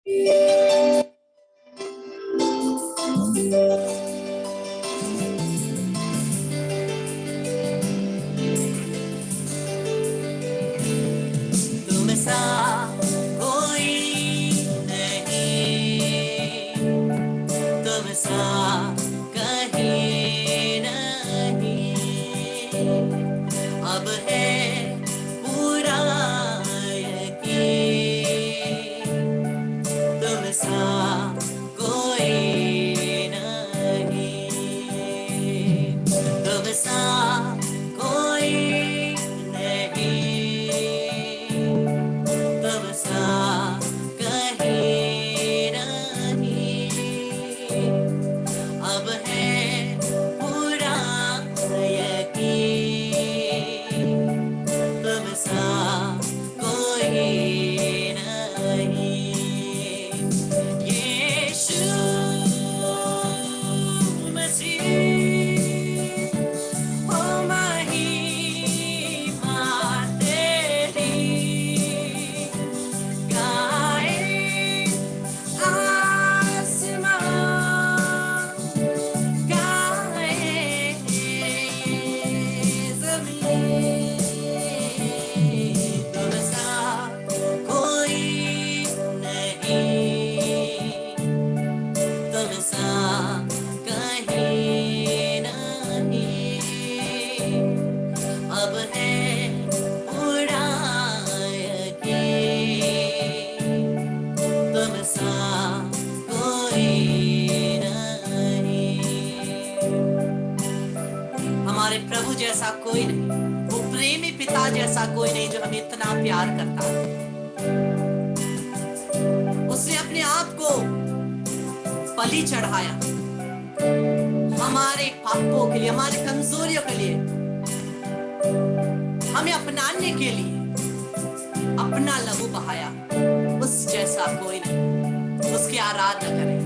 तुम सा कोई नहीं, तुम सा कहीं नहीं, अब है पूरा यकीन, तुम सा कोई नहीं, तुम सा कोई नहीं, तुम सा कहीं नहीं, अब है पूरा यकीन, तुम सा कोई नहीं। यीशु मसीह, ओ महिमा तेरी, गाए आसमान, गाए ज़मीन, तुम सा कोई नहीं, तुम सा कहीं नहीं, अब है पूरा यकीन, तुम सा कोई नहीं। हमारे प्रभु जैसा कोई नहीं, वो प्रेमी पिता जैसा कोई नहीं जो हमें इतना प्यार करता है। उसने अपने आप को बलि चढ़ाया हमारे पापों के लिए, हमारे कमजोरियों के लिए, हमें अपनाने के लिए अपना लहू बहाया। उस जैसा कोई नहीं, उसकी आराधना करें।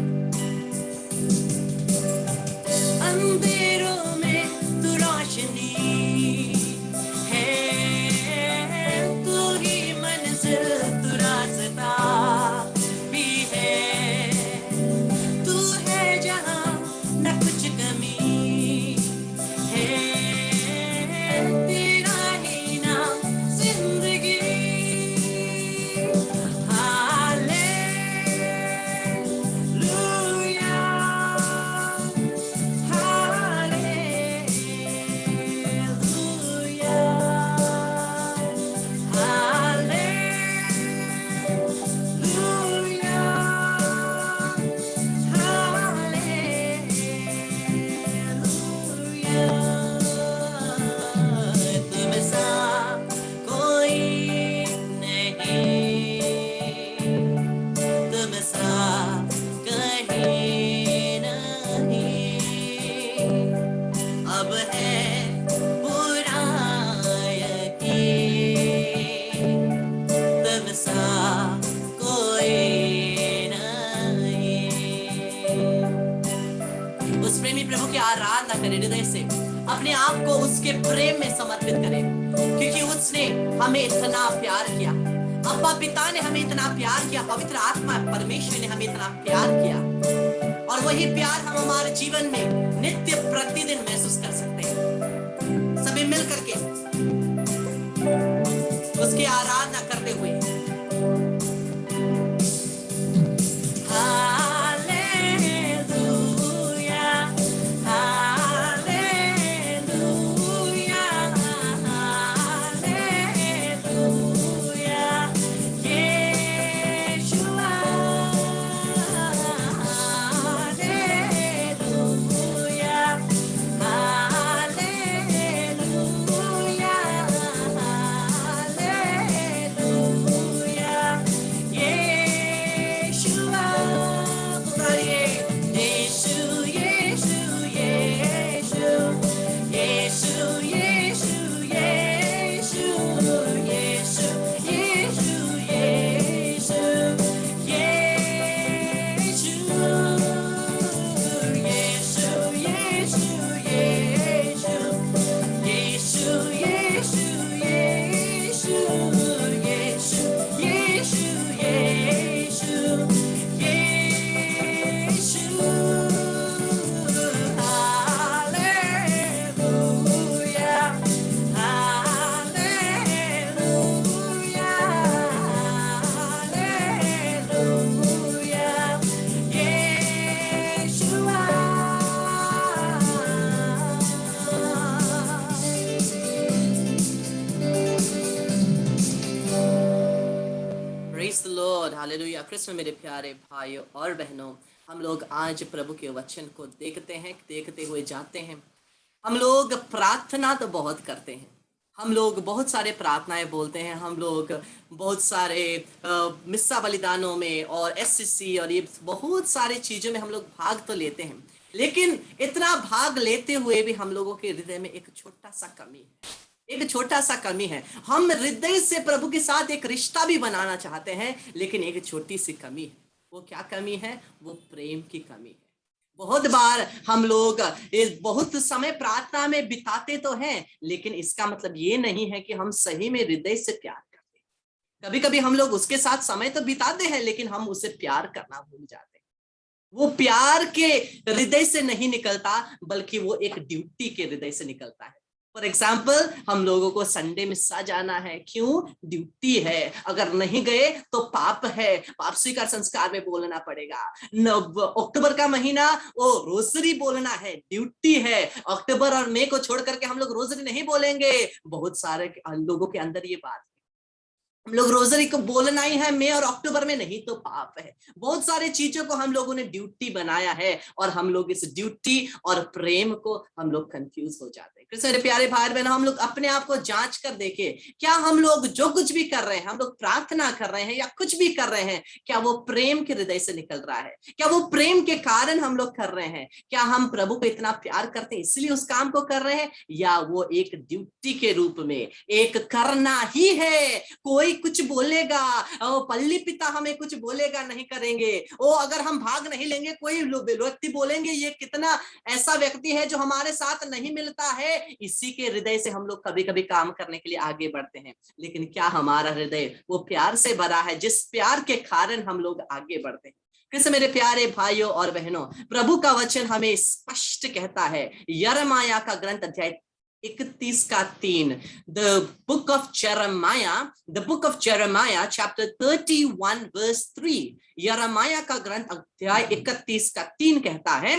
अंधेरों में तू रोशनी है, तू ही मंजिल, तू रास्ता भी है, तू है जहां न कुछ कमी है, तेरा ही नाम जिंदगी। Hallelujah, hallelujah, hallelujah, hallelujah. तुम सा कोई नहीं, तुम सा कहीं नहीं, अब है पूरा यकीन, तुम सा कोई नहीं। उस प्रेमी प्रभु की आराधना करें हृदय से, अपने आप को उसके प्रेम में समर्पित करें, क्योंकि उसने हमें इतना प्यार किया। अब्बा पिता ने हमें इतना प्यार किया, पवित्र आत्मा परमेश्वर ने हमें इतना प्यार किया, और वही प्यार हम हमारे जीवन में नित्य प्रतिदिन महसूस कर सकते हैं। सभी मिल करके उसकी आराधना करते हुए hallelujah, hallelujah, hallelujah, Yeshua, hallelujah, hallelujah, hallelujah. Praise the Lord, hallelujah. Krishna मेरे प्यारे भाइयों और बहनों, हम लोग आज प्रभु के वचन को देखते हुए जाते हैं। हम लोग प्रार्थना तो बहुत करते हैं, हम लोग बहुत सारे प्रार्थनाएं बोलते हैं, हम लोग बहुत सारे मिस्सा बलिदानों में और एससीसी और ये बहुत सारी चीजों में हम लोग भाग तो लेते हैं, लेकिन इतना भाग लेते हुए भी हम लोगों के हृदय में एक छोटा सा कमी है। हम हृदय से प्रभु के साथ एक रिश्ता भी बनाना चाहते हैं, लेकिन एक छोटी सी कमी है। वो क्या कमी है? वो प्रेम की कमी है। बहुत बार हम लोग बहुत समय प्रार्थना में बिताते तो हैं, लेकिन इसका मतलब ये नहीं है कि हम सही में हृदय से प्यार करते हैं। कभी कभी हम लोग उसके साथ समय तो बिताते हैं, लेकिन हम उसे प्यार करना भूल जाते हैं। वो प्यार के हृदय से नहीं निकलता, बल्कि वो एक ड्यूटी के हृदय से निकलता है। फॉर एग्जाम्पल, हम लोगों को संडे मिस्सा जाना है, क्यों? ड्यूटी है। अगर नहीं गए तो पाप है, पाप स्वीकार संस्कार में बोलना पड़ेगा। अक्टूबर का महीना वो रोजरी बोलना है, ड्यूटी है। अक्टूबर और मई को छोड़ करके हम लोग रोजरी नहीं बोलेंगे। बहुत सारे लोगों के अंदर ये बात, हम लोग रोजरी को बोलना ही है मई और अक्टूबर में, नहीं तो पाप है। बहुत सारी चीजों को हम लोगों ने ड्यूटी बनाया है, और हम लोग इस ड्यूटी और प्रेम को हम लोग कंफ्यूज हो जाते हैं। मेरे प्यारे भाई बहन, हम लोग अपने आप को जांच कर देखें, क्या हम लोग जो कुछ भी कर रहे हैं, हम लोग प्रार्थना कर रहे हैं या कुछ भी कर रहे हैं, क्या वो प्रेम के हृदय से निकल रहा है? क्या वो प्रेम के कारण हम लोग कर रहे हैं? क्या हम प्रभु को इतना प्यार करते हैं इसलिए उस काम को कर रहे हैं, या वो एक ड्यूटी के रूप में एक करना ही है? कोई कुछ बोलेगा, पल्ली पिता हमें कुछ बोलेगा, नहीं करेंगे। ओ अगर हम भाग नहीं लेंगे, कोई व्यक्ति बोलेंगे ये कितना ऐसा व्यक्ति है जो हमारे साथ नहीं मिलता है। इसी के हृदय से हम लोग कभी कभी काम करने के लिए आगे बढ़ते हैं, लेकिन क्या हमारा हृदय वो प्यार से भरा है जिस प्यार के कारण हम लोग आगे बढ़ते हैं? कृष्ण मेरे प्यारे भाइयों और बहनों, प्रभु का वचन हमें स्पष्ट कहता है, यिर्मयाह का ग्रंथ अध्याय 31:3, the book of Jeremiah chapter 31 verse 3, यिर्मयाह का ग्रंथ अध्याय 31:3 कहता है,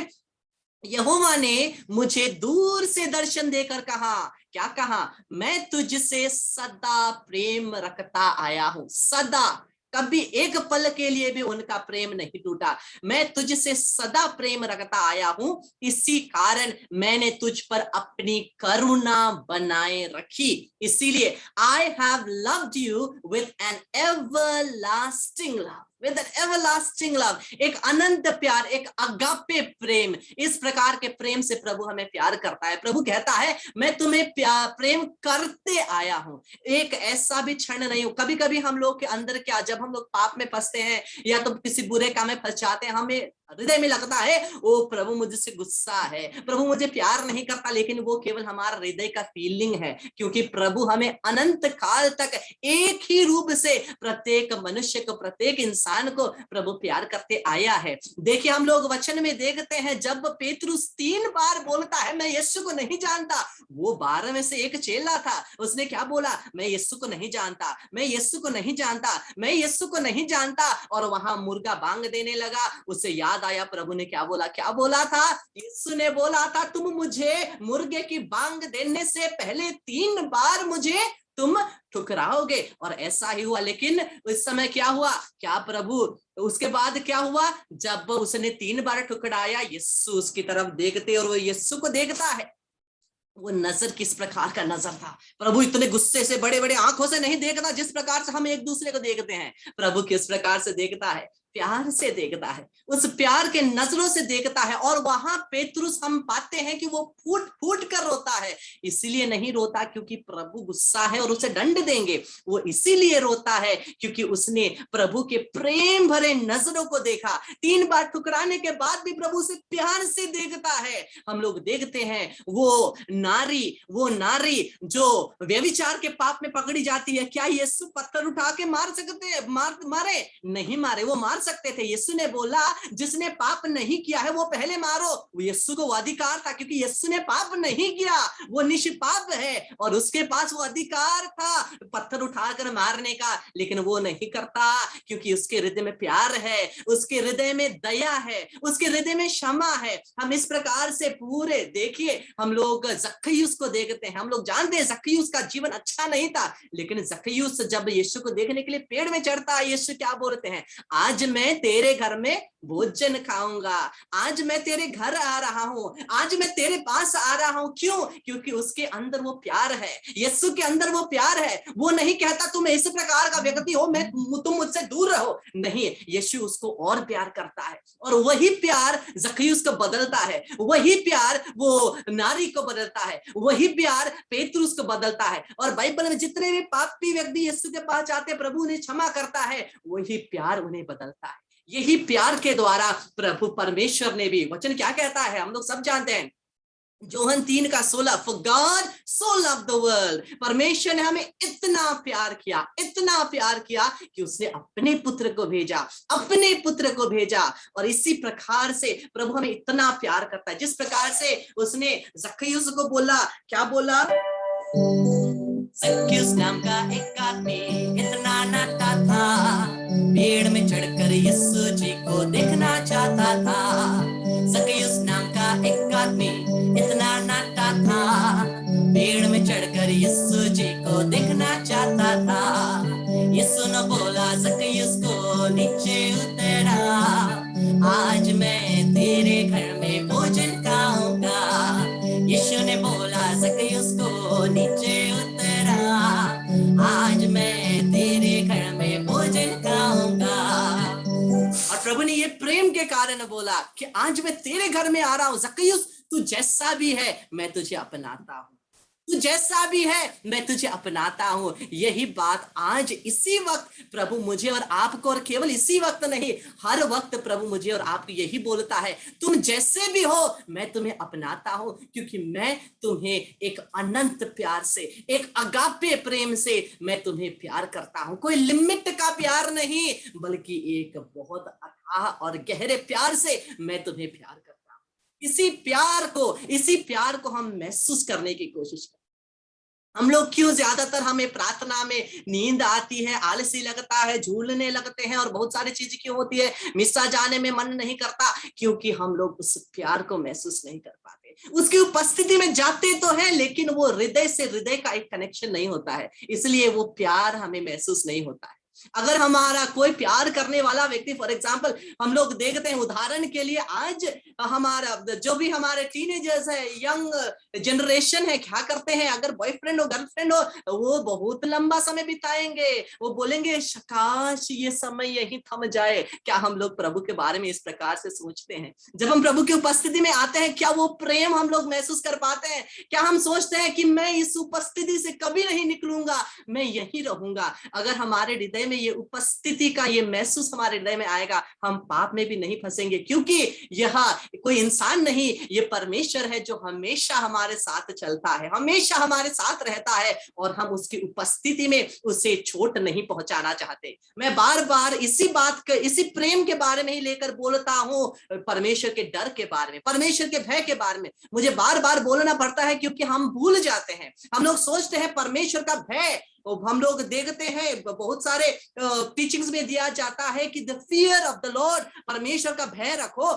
यहोवा ने मुझे दूर से दर्शन देकर कहा। क्या कहा? मैं तुझसे सदा प्रेम रखता आया हूं। सदा, कभी एक पल के लिए भी उनका प्रेम नहीं टूटा। मैं तुझसे सदा प्रेम रखता आया हूं, इसी कारण मैंने तुझ पर अपनी करुणा बनाए रखी। इसीलिए I have loved you with an everlasting love, with an everlasting love, एक अनंत प्यार, एक अगापे प्रेम। इस प्रकार के प्रेम से प्रभु हमें प्यार करता है। प्रभु कहता है, मैं तुम्हें प्रेम करते आया हूं, एक ऐसा भी क्षण नहीं हो। कभी कभी हम लोग के अंदर क्या, जब हम लोग पाप में फंसते हैं या तो किसी बुरे काम में फंस जाते हैं, हमें हृदय में लगता है ओ प्रभु मुझसे गुस्सा है, प्रभु मुझे प्यार नहीं करता, लेकिन वो केवल हमारा हृदय का फीलिंग है, क्योंकि प्रभु हमें अनंत काल तक एक ही रूप से प्रत्येक मनुष्य को, प्रत्येक इंसान को प्रभु प्यार करते आया है। देखिए, हम लोग वचन में देखते हैं, जब पेतरुस 3 बार बोलता है मैं यीशु को नहीं जानता, वो 12 में से एक चेला था, उसने क्या बोला? मैं यीशु को नहीं जानता, मैं यीशु को नहीं जानता, मैं यीशु को नहीं जानता, और वहां मुर्गा बांग देने लगा। उसे याद आया प्रभु ने क्या बोला? क्या बोला था? यीशु ने बोला था, तुम मुझे मुर्गे की बांग देने से पहले 3 बार मुझे तुम ठुकराओगे। और ऐसा ही हुआ। लेकिन उस समय क्या हुआ? क्या प्रभु उसके बाद क्या हुआ? जब उसने 3 बार ठुकराया, यीशु उसकी तरफ देखते, और वो यीशु को देखता है। वो नजर किस प्रकार का नजर था? प्रभु इतने गुस्से से, बड़े बड़े आंखों से नहीं देखता जिस प्रकार से हम एक दूसरे को देखते हैं। प्रभु किस प्रकार से देखता है? प्यार से देखता है, उस प्यार के नजरों से देखता है। और वहां पेतरुस हम पाते हैं कि वो फूट फूट कर रोता है। इसीलिए नहीं रोता क्योंकि प्रभु गुस्सा है और उसे दंड देंगे, वो इसीलिए रोता है क्योंकि उसने प्रभु के प्रेम भरे नजरों को देखा। 3 बार ठुकराने के बाद भी प्रभु से प्यार से देखता है। हम लोग देखते हैं वो नारी जो व्यभिचार के पाप में पकड़ी जाती है, क्या यीशु पत्थर उठा के मार सकते हैं? मारे नहीं मारे, वो मार सकते थे। यीशु ने बोला जिसने पाप नहीं किया है वो पहले मारो। वो यीशु को वो अधिकार था, क्योंकि यीशु ने पाप नहीं किया, वो निष्पाप है और उसके पास वो अधिकार था पत्थर उठाकर मारने का, लेकिन वो नहीं करता क्योंकि उसके हृदय में प्यार है, उसके हृदय में दया है, उसके हृदय में क्षमा है। हम इस प्रकार से पूरे देखिए, हम लोग जक्कईयुस को देखते हैं, हम लोग जानते हैं जक्कईयुस का जीवन अच्छा नहीं था, लेकिन जक्कईयुस जब यीशु को देखने के लिए पेड़ में चढ़ता है, यीशु क्या बोलते हैं, आज मैं तेरे घर में भोजन खाऊंगा, आज मैं तेरे घर आ रहा हूं, आज मैं तेरे पास आ रहा हूं। क्यों? क्योंकि उसके अंदर वो प्यार है, यीशु के अंदर वो प्यार है। वो नहीं कहता तुम इस प्रकार का व्यक्ति हो, मैं तुम मुझसे दूर रहो, नहीं, यीशु उसको और प्यार करता है, और वही प्यार जक्कईयुस को बदलता है, वही प्यार वो नारी को बदलता है, वही प्यार पेतरुस को बदलता है। और बाइबल में जितने भी पापी व्यक्ति यीशु के पास जाते, प्रभु उन्हें क्षमा करता है, वही प्यार उन्हें बदलता है। यही प्यार के द्वारा प्रभु परमेश्वर ने भी, वचन क्या कहता है हम लोग सब जानते हैं, Johan 3:16, For God so loved the world, परमेश्वर ने हमें इतना प्यार किया कि उसने अपने पुत्र को भेजा। और इसी प्रकार से प्रभु हमें इतना प्यार करता है, जिस प्रकार से उसने जक्कईयुस को बोला, क्या बोला, जक्कईयुस नाम का एक आदमी इतना नाटा था, पेड़ में चढ़कर यीशु जी को देखना चाहता था। जक्कईयुस नाम का एक आदमी इतना नाटा था, पेड़ में चढ़कर यीशु जी को देखना चाहता था। यीशु ने बोला जक्कईयुस को नीचे उतरा, आज मैं तेरे घर में भोजन खाऊंगा। यीशु ने बोला जक्कईयुस को नीचे उतरा, आज मैं तेरे घर में भोजन खाऊंगा। और प्रभु ने ये प्रेम के कारण बोला कि आज मैं तेरे घर में आ रहा हूं, जक्कईयुस तू जैसा भी है मैं तुझे अपनाता हूं, तू जैसा भी है मैं तुझे अपनाता हूं। यही बात आज इसी वक्त प्रभु मुझे और आपको, और केवल इसी वक्त नहीं, हर वक्त प्रभु मुझे और आपको यही बोलता है, तुम जैसे भी हो मैं तुम्हें अपनाता हूं, क्योंकि मैं तुम्हें एक अनंत प्यार से, एक अगापे प्रेम से मैं तुम्हें प्यार करता हूं। कोई लिमिट का प्यार नहीं, बल्कि एक बहुत अथाह और गहरे प्यार से मैं तुम्हें प्यार करता हूं। इसी प्यार को हम महसूस करने की कोशिश करते हैं। हम लोग क्यों ज्यादातर, हमें प्रार्थना में नींद आती है, आलसी लगता है, झूलने लगते हैं, और बहुत सारी चीजें क्यों होती है, मिस्सा जाने में मन नहीं करता, क्योंकि हम लोग उस प्यार को महसूस नहीं कर पाते। उसकी उपस्थिति में जाते तो है, लेकिन वो हृदय से हृदय का एक कनेक्शन नहीं होता है, इसलिए वो प्यार हमें महसूस नहीं होता है। अगर हमारा कोई प्यार करने वाला व्यक्ति, फॉर एग्जाम्पल हम लोग देखते हैं, उदाहरण के लिए आज हमारा जो भी हमारे टीनेजर्स है, यंग जनरेशन है, क्या करते हैं, अगर बॉयफ्रेंड हो गर्लफ्रेंड हो, वो बहुत लंबा समय बिताएंगे, वो बोलेंगे काश ये समय यही थम जाए। क्या हम लोग प्रभु के बारे में इस प्रकार से सोचते हैं? जब हम प्रभु की उपस्थिति में आते हैं, क्या वो प्रेम हम लोग महसूस कर पाते हैं? क्या हम सोचते हैं कि मैं इस उपस्थिति से कभी नहीं निकलूंगा, मैं यही रहूंगा? अगर हमारे हृदय में ये उपस्थिति का ये महसूस हमारे हृदय में आएगा, हम पाप में भी नहीं फंसेंगे, क्योंकि यह कोई इंसान नहीं, ये परमेश्वर है जो हमेशा हमारे साथ चलता है, हमेशा हमारे साथ रहता है, और हम उसकी उपस्थिति में उसे चोट नहीं पहुंचाना चाहते। मैं बार बार इसी प्रेम के बारे में ही लेकर बोलता हूं, परमेश्वर के डर के बारे में, परमेश्वर के भय के बारे में मुझे बार बार बोलना पड़ता है, क्योंकि हम भूल जाते हैं। हम लोग सोचते हैं परमेश्वर का भय, हम लोग देखते हैं बहुत सारे टीचिंग्स में दिया जाता है कि the fear of the Lord, परमेश्वर का भय रखो।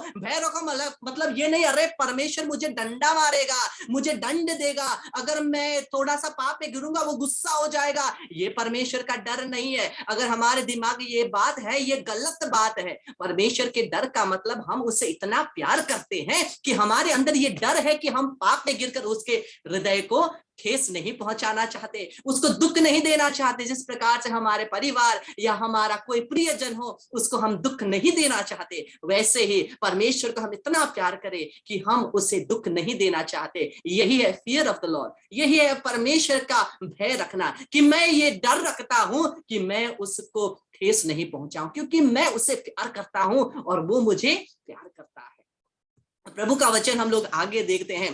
मतलब ये नहीं अरे परमेश्वर मुझे डंडा मारेगा, मुझे दंड देगा, अगर मैं थोड़ा सा पाप में गिरूंगा वो गुस्सा हो जाएगा। ये परमेश्वर का डर नहीं है। अगर हमारे दिमाग में ये बात है, ये गलत बात है। परमेश्वर के डर का मतलब हम उसे इतना प्यार करते हैं कि हमारे अंदर ये डर है कि हम पाप में गिरकर उसके हृदय को ठेस नहीं पहुंचाना चाहते, उसको दुख नहीं देना चाहते। जिस प्रकार से हमारे परिवार या हमारा कोई प्रियजन हो, उसको हम दुख नहीं देना चाहते, वैसे ही परमेश्वर को हम इतना प्यार करें कि हम उसे दुख नहीं देना चाहते। यही है फियर ऑफ द लॉर्ड, यही है परमेश्वर का भय रखना, कि मैं ये डर रखता हूं कि मैं उसको ठेस नहीं पहुंचाऊं, क्योंकि मैं उसे प्यार करता हूं और वो मुझे प्यार करता है। प्रभु का वचन हम लोग आगे देखते हैं,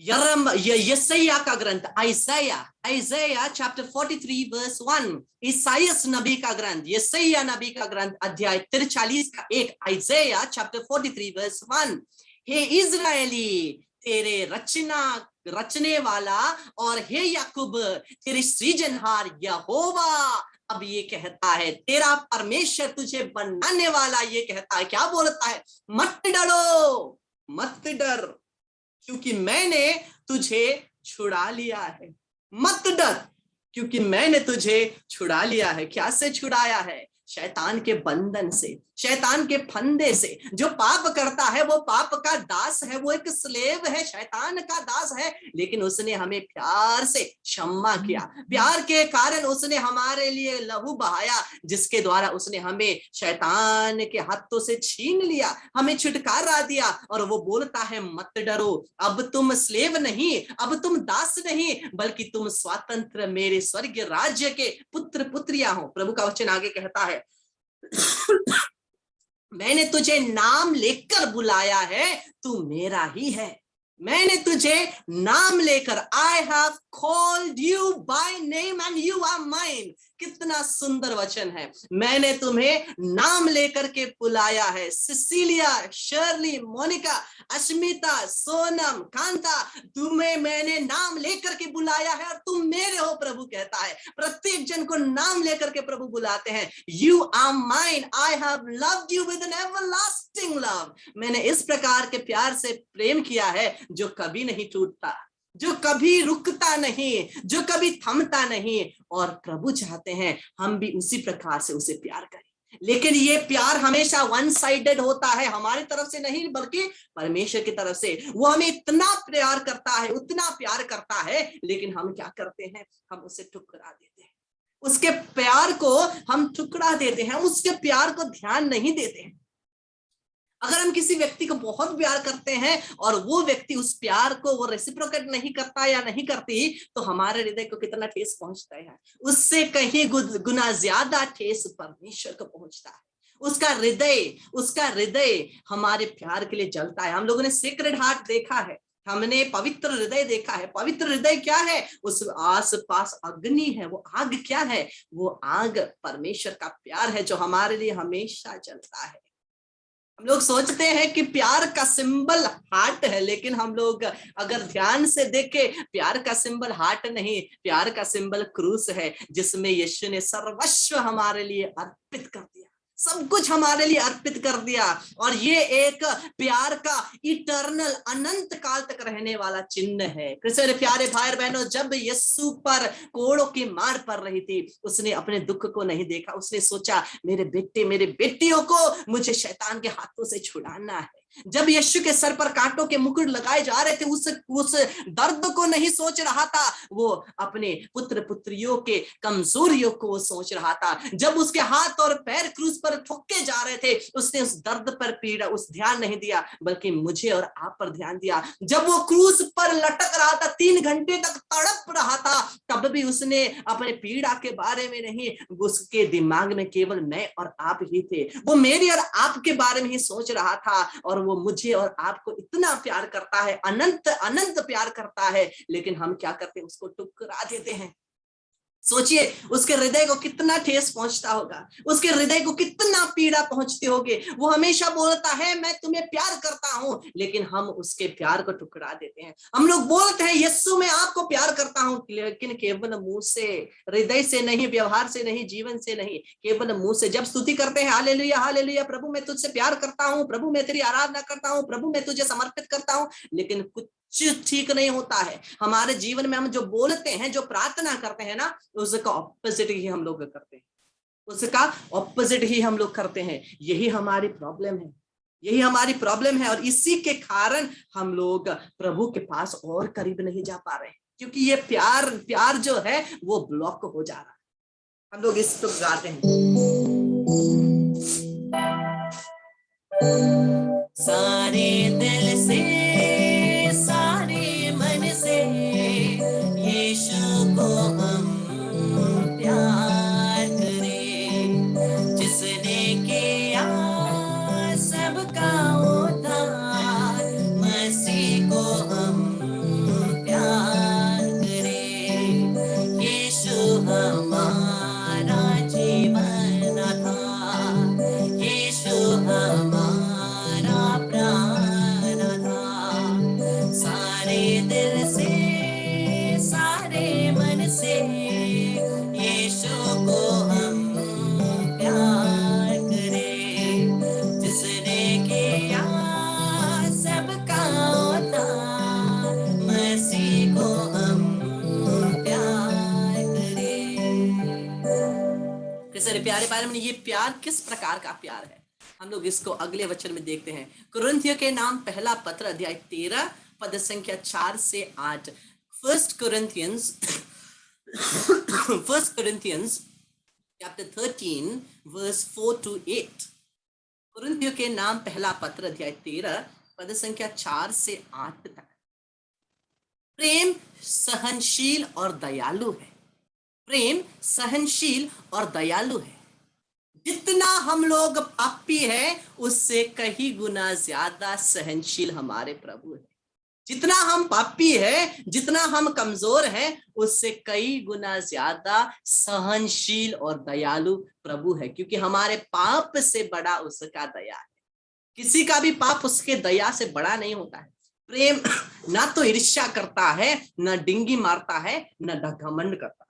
यशायाह का ग्रंथ, आइज़ाया चैप्टर 43 वर्स 1, ईसाइयस नबी का ग्रंथ, यशायाह नबी का ग्रंथ अध्याय 43 का 1, आइज़ाया चैप्टर 43 वर्स 1। हे इज़राइली, तेरे रचने वाला और हे याकूब तेरे सृजनहार यहोवा अब ये कहता है, तेरा परमेश्वर तुझे बनाने वाला ये कहता है, क्या बोलता है? मत डरो, मत डर, क्योंकि मैंने तुझे छुड़ा लिया है। मत डर, क्योंकि मैंने तुझे छुड़ा लिया है। क्या से छुड़ाया है? शैतान के बंधन से, शैतान के फंदे से। जो पाप करता है वो पाप का दास है, वो एक स्लेव है, शैतान का दास है, लेकिन उसने हमें प्यार से क्षमा किया। प्यार के कारण उसने हमारे लिए लहू बहाया, जिसके द्वारा उसने हमें शैतान के हाथों से छीन लिया, हमें छुटकारा दिया। और वो बोलता है मत डरो, अब तुम स्लेव नहीं, अब तुम दास नहीं, बल्कि तुम स्वतंत्र मेरे स्वर्गीय राज्य के पुत्र पुत्रियां हो। प्रभु का वचन आगे कहता है, मैंने तुझे नाम लेकर बुलाया है, तू मेरा ही है। मैंने तुझे नाम लेकर, I have called you by name and you are mine. कितना सुंदर वचन है। मैंने तुम्हें नाम लेकर के बुलाया है। सिसिलिया, शर्ली, मोनिका, अश्मिता, सोनम, कांता, तुम्हें मैंने नाम लेकर के बुलाया है और तुम मेरे हो। प्रभु कहता है, प्रत्येक जन को नाम लेकर के प्रभु बुलाते हैं। You are mine, I have loved you with an everlasting love. मैंने इस प्रकार के प्यार से प्रेम किया है जो कभी नहीं टूटता, जो कभी रुकता नहीं, जो कभी थमता नहीं। और प्रभु चाहते हैं हम भी उसी प्रकार से उसे प्यार करें। लेकिन ये प्यार हमेशा वन साइडेड होता है, हमारी तरफ से नहीं बल्कि परमेश्वर की तरफ से। वो हमें इतना प्यार करता है, उतना प्यार करता है, लेकिन हम क्या करते हैं? हम उसे ठुकरा देते हैं। उसके प्यार को हम ठुकरा देते हैं, उसके प्यार को ध्यान नहीं देते हैं। अगर हम किसी व्यक्ति को बहुत प्यार करते हैं और वो व्यक्ति उस प्यार को वो रेसिप्रोकेट नहीं करता या नहीं करती, तो हमारे हृदय को कितना ठेस पहुंचता है। उससे कहीं गुना ज्यादा ठेस परमेश्वर को पहुंचता है। उसका हृदय हमारे प्यार के लिए जलता है। हम लोगों ने सेक्रेड हार्ट देखा है, हमने पवित्र हृदय देखा है। पवित्र हृदय क्या है? उस आस पास अग्नि है। वो आग क्या है? वो आग परमेश्वर का प्यार है, जो हमारे लिए हमेशा जलता है। हम लोग सोचते हैं कि प्यार का सिंबल हार्ट है, लेकिन हम लोग अगर ध्यान से देखें, प्यार का सिंबल हार्ट नहीं, प्यार का सिंबल क्रूस है, जिसमें यीशु ने सर्वस्व हमारे लिए अर्पित कर दिया, सब कुछ हमारे लिए अर्पित कर दिया। और ये एक प्यार का इटर्नल, अनंत काल तक रहने वाला चिन्ह है। कृष्ण प्यारे भाई बहनों, जब यीशु पर कोड़ों की मार पड़ रही थी, उसने अपने दुख को नहीं देखा। उसने सोचा, मेरे बेटे मेरे बेटियों को मुझे शैतान के हाथों से छुड़ाना है। जब यीशु के सर पर कांटों के मुकुट लगाए जा रहे थे, उस दर्द को नहीं सोच रहा था, वो अपने पुत्र पुत्रियों के कमजोरियों को सोच रहा था। जब उसके हाथ और पैर क्रूस पर ठोके जा रहे थे, उसने उस दर्द पर पीड़ा उस ध्यान नहीं दिया, बल्कि मुझे और आप पर ध्यान दिया। जब वो क्रूस पर लटक रहा था, 3 घंटे तक तड़प रहा था, तब भी उसने अपने पीड़ा के बारे में नहीं, उसके दिमाग में केवल मैं और आप ही थे। वो मेरे और आपके बारे में ही सोच रहा था। और वो मुझे और आपको इतना प्यार करता है, अनंत अनंत प्यार करता है, लेकिन हम क्या करते हैं? उसको ठुकरा देते हैं। सोचिए, उसके हृदय को कितना ठेस पहुंचता होगा, उसके हृदय को कितना पीड़ा पहुंचती होगी। वो हमेशा बोलता है मैं तुम्हें प्यार करता हूं, लेकिन हम उसके प्यार को ठुकरा देते हैं। हम लोग बोलते हैं यीशु मैं आपको प्यार करता हूं, लेकिन केवल मुंह से, हृदय से नहीं, व्यवहार से नहीं, जीवन से नहीं, केवल मुंह से। जब स्तुति करते हैं हालेलुया हालेलुया, प्रभु मैं तुझसे प्यार करता हूं, प्रभु मैं तेरी आराधना करता हूं, प्रभु मैं तुझे समर्पित करता हूं, लेकिन कुछ ठीक नहीं होता है हमारे जीवन में। हम जो बोलते हैं, जो प्रार्थना करते हैं ना, उसका ऑपोजिट ही हम लोग करते हैं, उसका ऑपोजिट ही हम लोग करते हैं। यही हमारी प्रॉब्लम है, यही हमारी प्रॉब्लम है। और इसी के कारण हम लोग प्रभु के पास और करीब नहीं जा पा रहे हैं, क्योंकि ये प्यार जो है वो ब्लॉक हो जा रहा है। हम लोग इस तो गाते हैं, सारे दिल से, सारे मन से यीशु को हम प्यार करें, जिसने किया सबका उद्धार, मसीह को हम प्यारे भाई बहन, ये प्यार किस प्रकार का प्यार है, हम लोग इसको अगले वचन में देखते हैं। कुरिन्थियों के नाम पहला पत्र अध्याय 13 पद संख्या 4 से 8। First Corinthians chapter 13 verse 4 to 8। कुरिन्थियों के नाम पहला पत्र अध्याय 13 पद संख्या 4 से 8 तक। प्रेम सहनशील और दयालु है। प्रेम सहनशील और दयालु है। जितना हम लोग पापी है उससे कई गुना ज्यादा सहनशील हमारे प्रभु है। जितना हम पापी है, जितना हम कमजोर हैं, उससे कई गुना ज्यादा सहनशील और दयालु प्रभु है, क्योंकि हमारे पाप से बड़ा उसका दया है। किसी का भी पाप उसके दया से बड़ा नहीं होता है। प्रेम ना तो ईर्ष्या करता है, ना डिंगी मारता है, ना घमंड करता है।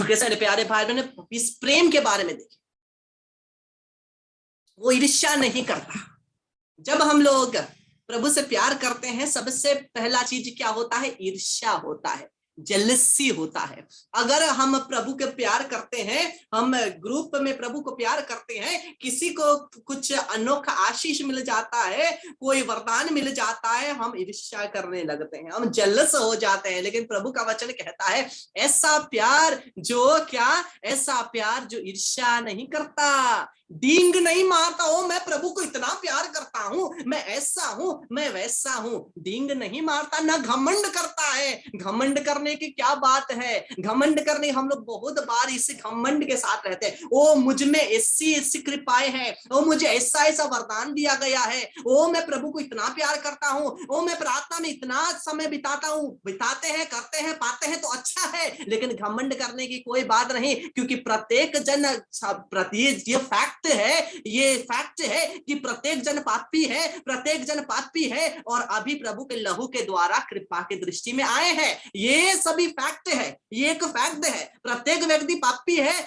कैसे प्यारे भाई बहन, इस प्रेम के बारे में देखिए, वो ईर्ष्या नहीं करता। जब हम लोग प्रभु से प्यार करते हैं, सबसे पहला चीज क्या होता है? ईर्ष्या होता है, जेलसी होता है। अगर हम प्रभु के प्यार करते हैं, हम ग्रुप में प्रभु को प्यार करते हैं, किसी को कुछ अनोखा आशीष मिल जाता है, कोई वरदान मिल जाता है, हम ईर्ष्या करने लगते हैं, हम जेलस हो जाते हैं। लेकिन प्रभु का वचन कहता है ऐसा प्यार जो ईर्ष्या नहीं करता, डींग नहीं मारता। ओ मैं प्रभु को इतना प्यार करता हूं, मैं ऐसा हूं, मैं वैसा हूं, डींग नहीं मारता, ना घमंड करता है। घमंड करने की क्या बात है? घमंड करने, हम लोग बहुत बार इस घमंड के साथ रहते हैं। ओ मुझ में ऐसी कृपाएं हैं, ओ मुझे ऐसा वरदान दिया गया है, ओ मैं प्रभु को इतना प्यार करता हूं, ओ मैं प्रार्थना में इतना समय बिताता हूं। बिताते हैं, करते हैं, पाते हैं तो अच्छा है, लेकिन घमंड करने की कोई बात नहीं, क्योंकि प्रत्येक जन ये फैक्ट है कि प्रत्येक जन पापी है और अभी प्रभु के लहू के द्वारा कृपा की दृष्टि में आए हैं। ये सभी फैक्ट है, ये एक फैक्ट है। प्रत्येक व्यक्ति पापी है।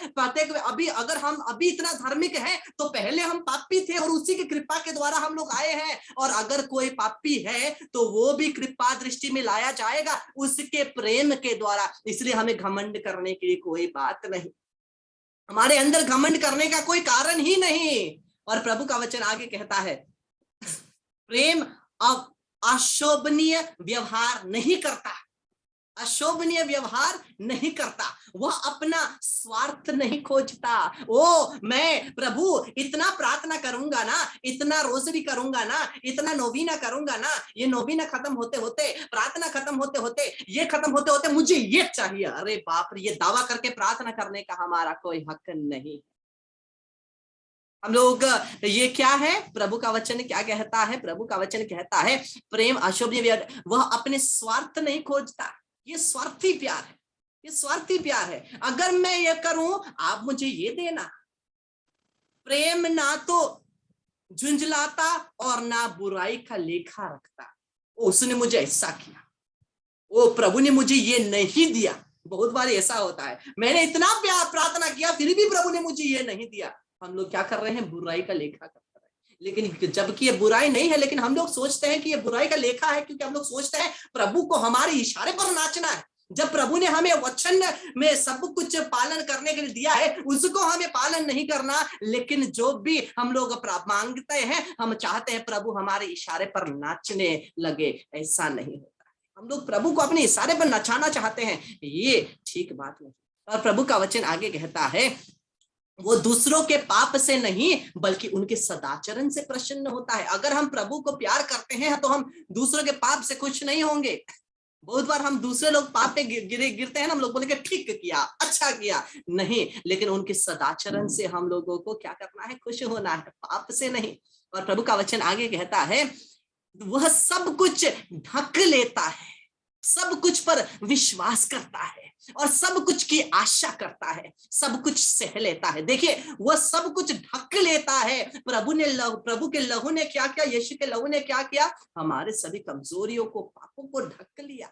अगर हम अभी इतना धार्मिक है तो पहले हम पापी थे और उसी की कृपा के द्वारा हम लोग आए हैं। और अगर कोई पापी है तो वो भी कृपा दृष्टि में लाया जाएगा उसके प्रेम के द्वारा। इसलिए हमें घमंड करने की कोई बात नहीं, हमारे अंदर घमंड करने का कोई कारण ही नहीं। और प्रभु का वचन आगे कहता है प्रेम अब अशोभनीय व्यवहार नहीं करता, अशोभनीय व्यवहार नहीं करता, वह अपना स्वार्थ नहीं खोजता। ओ मैं प्रभु इतना प्रार्थना करूंगा ना, इतना रोजरी करूंगा ना, इतना नोवीना करूंगा ना, ये नोवीना खत्म होते होते, प्रार्थना खत्म होते होते, ये खत्म होते होते मुझे ये चाहिए। अरे बाप रे, ये दावा करके प्रार्थना करने का हमारा कोई हक नहीं। हम लोग ये क्या है? प्रभु का वचन क्या कहता है? प्रभु का वचन कहता है प्रेम अशोभनीय, वह अपने स्वार्थ नहीं खोजता। ये स्वार्थी प्यार है, ये स्वार्थी प्यार है। अगर मैं ये करूं आप मुझे ये देना। प्रेम ना तो झुंझलाता और ना बुराई का लेखा रखता। उसने मुझे ऐसा किया, वो प्रभु ने मुझे ये नहीं दिया। बहुत बार ऐसा होता है, मैंने इतना प्यार प्रार्थना किया फिर भी प्रभु ने मुझे ये नहीं दिया। हम लोग क्या कर रहे हैं? बुराई का लेखा कर रहे हैं। लेकिन जबकि ये बुराई नहीं है, लेकिन हम लोग सोचते हैं कि ये बुराई का लेखा है, क्योंकि हम लोग सोचते हैं प्रभु को हमारे इशारे पर नाचना है। जब प्रभु ने हमें वचन में सब कुछ पालन करने के लिए दिया है, उसको हमें पालन नहीं करना। लेकिन जो भी हम लोग मांगते हैं, हम चाहते हैं प्रभु हमारे इशारे पर नाचने लगे। ऐसा नहीं होता। हम लोग प्रभु को अपने इशारे पर नचाना चाहते हैं, ये ठीक बात नहीं। और प्रभु का वचन आगे कहता है वो दूसरों के पाप से नहीं बल्कि उनके सदाचरण से प्रसन्न होता है। अगर हम प्रभु को प्यार करते हैं तो हम दूसरों के पाप से खुश नहीं होंगे। बहुत बार हम दूसरे लोग पाप पे गिरते हैं ना, हम लोग बोलेंगे ठीक किया, अच्छा किया, नहीं, लेकिन उनके सदाचरण से हम लोगों को क्या करना है? खुश होना है, पाप से नहीं। और प्रभु का वचन आगे कहता है वह सब कुछ ढक लेता है, सब कुछ पर विश्वास करता है और सब कुछ की आशा करता है, सब कुछ सह लेता है। देखिए वह सब कुछ ढक लेता है। प्रभु के लहू ने क्या किया? यीशु के लहू ने क्या किया? हमारे सभी कमजोरियों को, पापों को ढक लिया।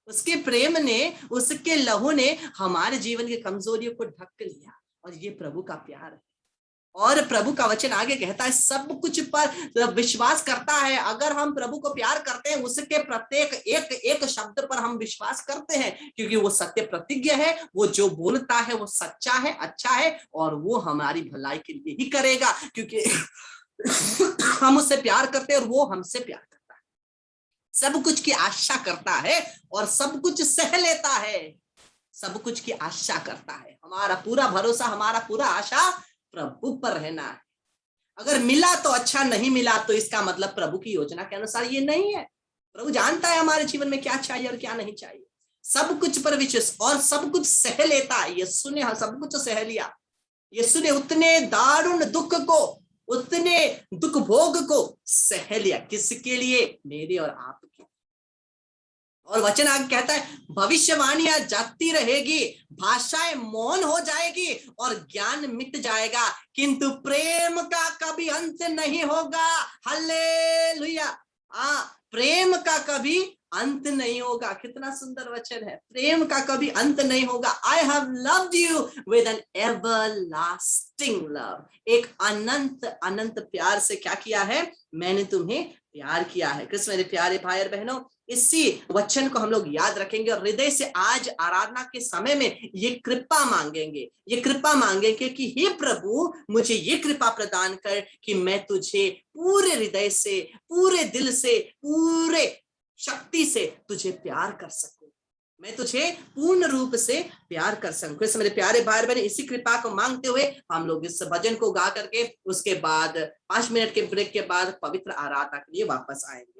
उसके प्रेम ने, उसके लहू ने हमारे जीवन की कमजोरियों को ढक लिया। और ये प्रभु का प्यार है। और प्रभु का वचन आगे कहता है सब कुछ पर विश्वास करता है। अगर हम प्रभु को प्यार करते हैं, उसके प्रत्येक एक एक शब्द पर हम विश्वास करते हैं, क्योंकि वो सत्य प्रतिज्ञ है, वो जो बोलता है वो सच्चा है, अच्छा है, और वो हमारी भलाई के लिए ही करेगा, क्योंकि हम उससे प्यार करते हैं और वो हमसे प्यार करता है। सब कुछ की आशा करता है और सब कुछ सह लेता है। सब कुछ की आशा करता है। हमारा पूरा भरोसा, हमारा पूरा आशा प्रभु पर रहना है। अगर मिला तो अच्छा, नहीं मिला तो इसका मतलब प्रभु की योजना के अनुसार ये नहीं है। प्रभु जानता है हमारे जीवन में क्या चाहिए और क्या नहीं चाहिए। सब कुछ पर विश्वास और सब कुछ सह लेता है। यीशु ने सब कुछ सह लिया। यीशु ने उतने दारुण दुख को, उतने दुख भोग को सह लिया। किसके लिए? मेरे और आपके। और वचन आगे कहता है भविष्यवाणियां जाती रहेगी, भाषाएं मौन हो जाएगी और ज्ञान मिट जाएगा, किंतु प्रेम का कभी अंत नहीं होगा। हालेलुया। प्रेम का कभी अंत नहीं होगा। कितना सुंदर वचन है। प्रेम का कभी अंत नहीं होगा। I have loved you with an everlasting love. एक अनंत अनंत प्यार से क्या किया है? मैंने तुम्हें प्यार किया है। कृष्ण मेरे प्यारे भाई और बहनों, इसी वचन को हम लोग याद रखेंगे और हृदय से आज आराधना के समय में ये कृपा मांगेंगे, ये कृपा मांगेंगे कि हे प्रभु, मुझे ये कृपा प्रदान कर कि मैं तुझे पूरे हृदय से, पूरे दिल से, पूरे शक्ति से तुझे प्यार कर सकूं। मैं तुझे पूर्ण रूप से प्यार कर सकूं। इससे मेरे प्यारे भाई बहन, इसी कृपा को मांगते हुए हम लोग इस भजन को गा करके उसके बाद 5 मिनट के ब्रेक के बाद पवित्र आराधना के लिए वापस आएंगे।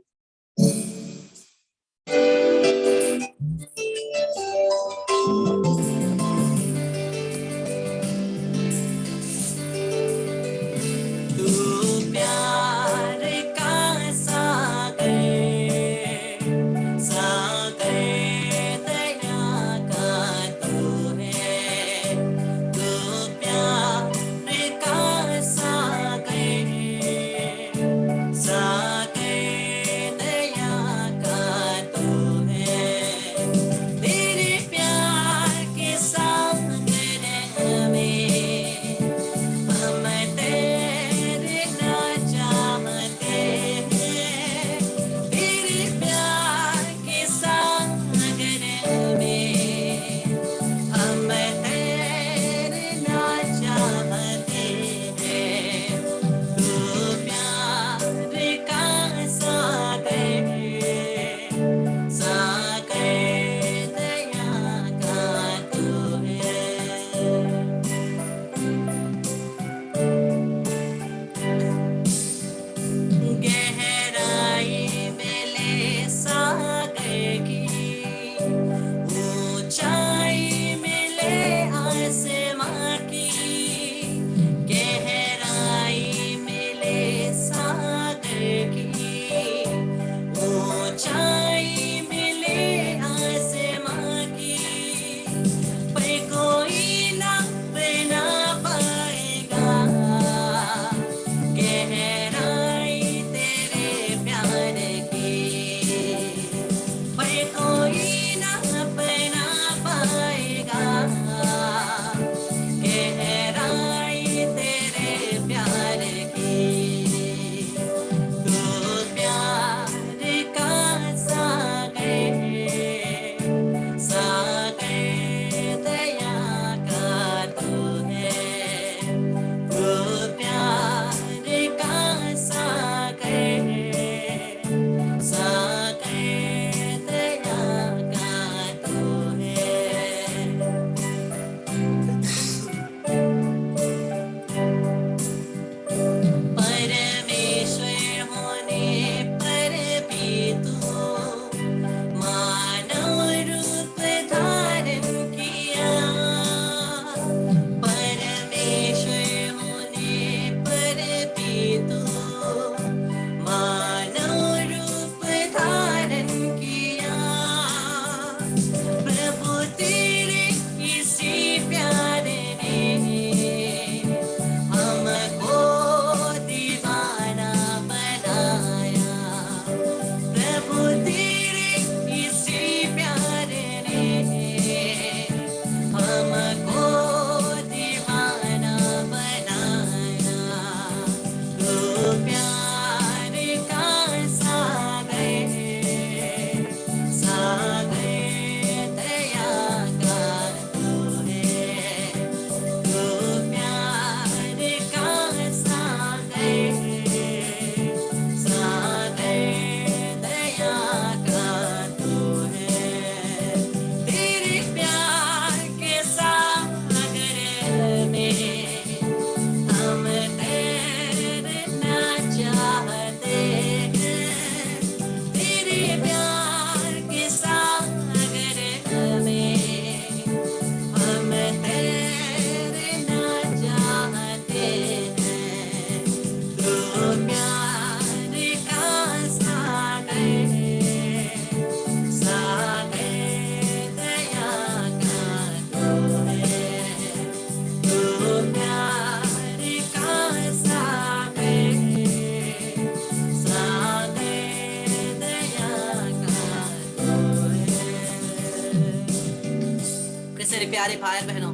प्यारे भाई बहनों,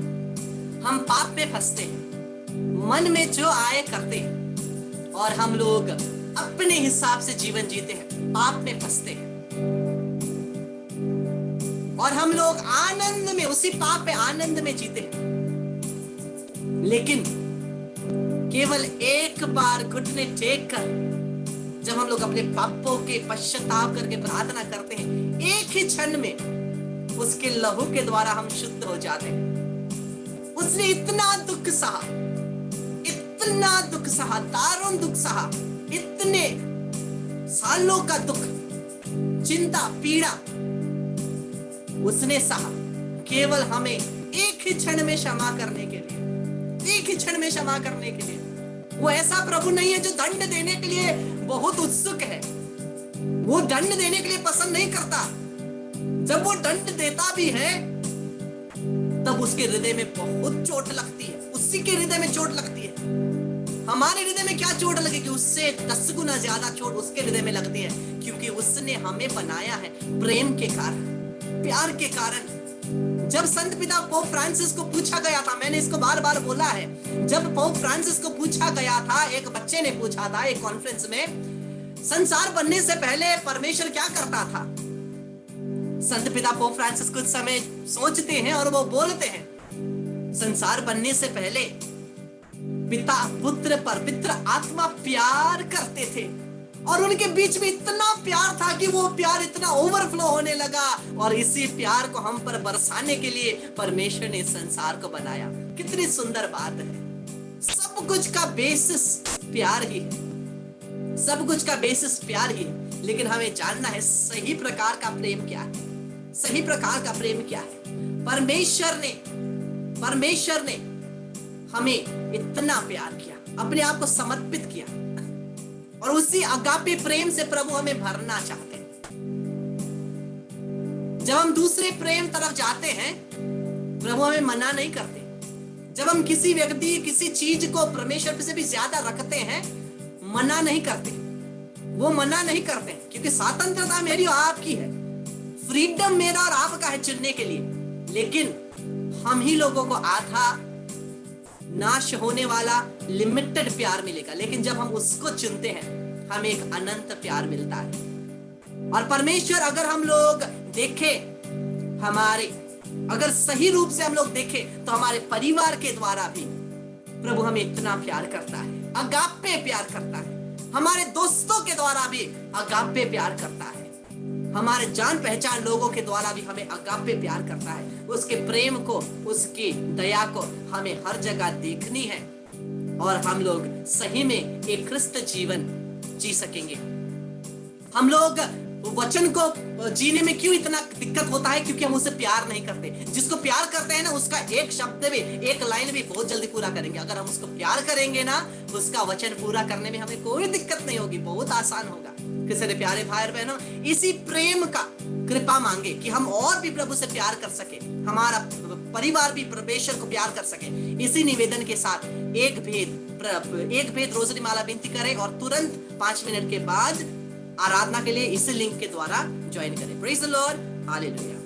हम पाप में फंसते हैं, मन में जो आए करते हैं और हम लोग अपने हिसाब से जीवन जीते हैं, पाप में फंसते हैं और हम लोग आनंद में, उसी पाप में आनंद में जीते हैं। लेकिन केवल एक बार घुटने टेक कर जब हम लोग अपने पापों के पश्चाताप करके प्रार्थना करते हैं, एक ही क्षण में उसके लहू के द्वारा हम शुद्ध हो जाते हैं। उसने इतना दुख सहा, इतना दुख सहा, दारुण दुख सहा, इतने सालों का दुख, चिंता, पीड़ा उसने सहा केवल हमें एक ही क्षण में क्षमा करने के लिए, एक ही क्षण में क्षमा करने के लिए। वो ऐसा प्रभु नहीं है जो दंड देने के लिए बहुत उत्सुक है, वो दंड देने के लिए पसंद नहीं करता। जब वो दंड देता भी है तब उसके हृदय में बहुत चोट लगती है, उसी के हृदय में चोट लगती है। हमारे हृदय में क्या चोट लगेगी, उससे 10 गुना ज्यादा चोट उसके हृदय में लगती है, क्योंकि उसने हमें बनाया है प्रेम के कारण, प्यार के कारण। जब संत पिता पोप फ्रांसिस को पूछा गया था, मैंने इसको बार बार बोला है, जब पोप फ्रांसिस को पूछा गया था, एक बच्चे ने पूछा था एक कॉन्फ्रेंस में, संसार बनने से पहले परमेश्वर क्या करता था। संत पिता पोप फ्रांसिस कुछ समय सोचते हैं और वो बोलते हैं, संसार बनने से पहले पिता पुत्र पवित्र आत्मा प्यार करते थे और उनके बीच में इतना प्यार था कि वो प्यार इतना ओवरफ्लो होने लगा और इसी प्यार को हम पर बरसाने के लिए परमेश्वर ने संसार को बनाया। कितनी सुंदर बात है। सब कुछ का बेसिस प्यार ही, सब कुछ का बेसिस प्यार ही। लेकिन हमें जानना है सही प्रकार का प्रेम क्या है, सही प्रकार का प्रेम क्या है। परमेश्वर ने हमें इतना प्यार किया, अपने आप को समर्पित किया और उसी अगापे प्रेम से प्रभु हमें भरना चाहते हैं। जब हम दूसरे प्रेम तरफ जाते हैं, प्रभु हमें मना नहीं करते। जब हम किसी व्यक्ति, किसी चीज को परमेश्वर से भी ज्यादा रखते हैं, मना नहीं करते, वो मना नहीं करते, क्योंकि स्वतंत्रता मेरी और आपकी है, फ्रीडम मेरा और आपका है चुनने के लिए। लेकिन हम ही लोगों को आधा नाश होने वाला लिमिटेड प्यार मिलेगा, लेकिन जब हम उसको चुनते हैं हमें एक अनंत प्यार मिलता है। और परमेश्वर अगर हम लोग देखें, हमारे अगर सही रूप से हम लोग देखें तो हमारे परिवार के द्वारा भी प्रभु हमें इतना प्यार करता है, अगापे प्यार करता है। हमारे दोस्तों के द्वारा भी अगापे प्यार करता है, हमारे जान पहचान लोगों के द्वारा भी हमें अगापे प्यार करता है। उसके प्रेम को, उसकी दया को हमें हर जगह देखनी है और हम लोग सही में एक क्रिस्त जीवन जी सकेंगे। हम लोग वचन को जीने में क्यों इतना दिक्कत होता है, क्योंकि हम उसे प्यार नहीं करते। जिसको प्यार करते हैं ना, उसका एक शब्द भी, एक लाइन भी बहुत जल्दी पूरा करेंगे। अगर हम उसको प्यार करेंगे ना, उसका वचन पूरा करने में हमें कोई दिक्कत नहीं होगी, बहुत आसान होगा। किसी प्यारे भाई बहनों, इसी प्रेम का कृपा मांगे कि हम और भी प्रभु से प्यार कर सके, हमारा परिवार भी परमेश्वर को प्यार कर सके। इसी निवेदन के साथ एक भेद रोजरी माला विनती करें और तुरंत 5 मिनट के बाद आराधना के लिए इस लिंक के द्वारा ज्वाइन करें। Praise the Lord, hallelujah.